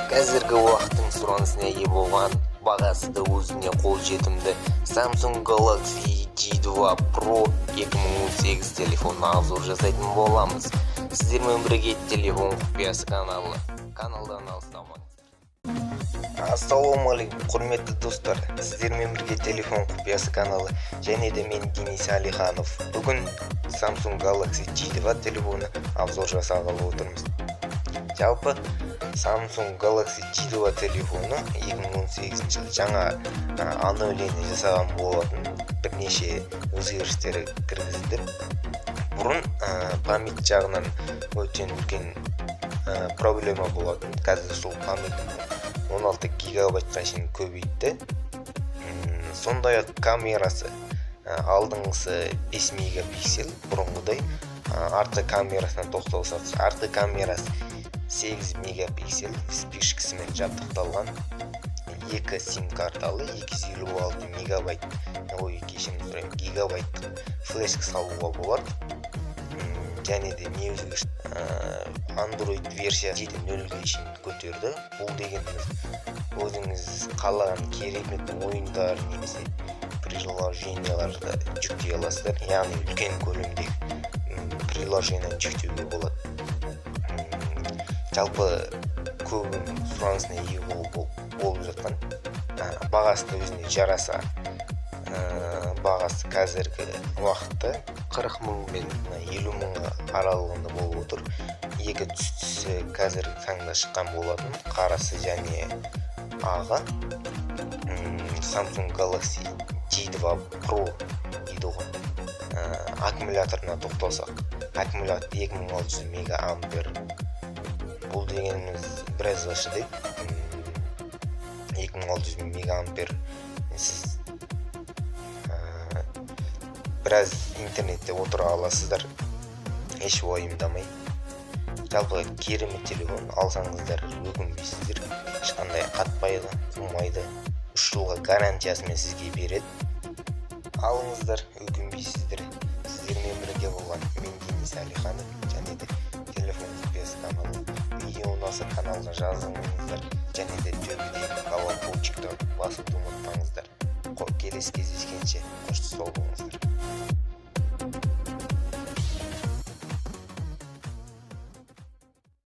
Қазіргі уақыттың сұранысына ие болған, бағасы да өзіне қолжетімді Samsung Galaxy J2 Pro 2018 телефонына обзор жасайтын боламыз. Сіздермен бірге телефон құпиясы каналдан алыстамаңыздар. Ассалаумағалейкум, құрметті достар. Сіздермен бірге телефон құпиясы каналы және де мен Денис Алиханов. Бүгін Samsung Galaxy J2 телефоны обзор жасағалы отырмыз. Жалпы Samsung Galaxy J2 телефоны 2018 жылы жаңа обновление жасаған болатын, бірнеше өзгерістер кіргізді. Бұрын память жағынан өте үлкен проблема болатын. Қазір сол память 16 гигабайтқа шейін көбейтті. Сондай-ақ камерасы алдыңғысы 5 мегапиксель, бұрынғыдай. Арты камерасына тоқталсақ, арты камерасы 8 мегапиксель спишкасымен жабдықталған, 2 сим карталы, 256 мегабайт, гигабайт флешка салуға болады. Және де не өзгеріс Android версиясы 7.0-ге шейін көтерді. Бұл дегеніміз өзіңіз қалаған керемет ойындар немесе приложенияларды жүктей аласыздар. Яғни үлкен көлемдегі приложениені жүктеуге болады. Жалпы көбінің сұранысына ие болып жатқан, бағасы да өзіне жараса, бағасы қазіргі уақытта 40 мың мен 50 мыңға аралығында болып отыр. Екі түсі қазіргі таңда шыққан болатын, қарасы және аға. Samsung Galaxy J2 Pro дейді ғой. Аккумуляторына тоқталсақ, аккумулятор 2600 мегаампер. Бұл дегеніміз біраз ашыды. 2600 мегаампер. Сіз біраз интернетте отыра аласыздар, еш уайымдамай. Жалпы керемет телефон, алсаңыздар өкінбейсіздер. Ешқандай қатпайды, қумайды. 3 жылға гарантиясымен сізге береді. Алыңыздар, өкінбейсіздер. Сіздермен бірге болған мен Денис Алиханов, және де телефон құпиясы каналы. Видео ұнаса каналға жазыңыздар, және де төбедегі колокольчикті басуды ұмытпаңыздар. Келесі кездескенше қош сау болыңыздар.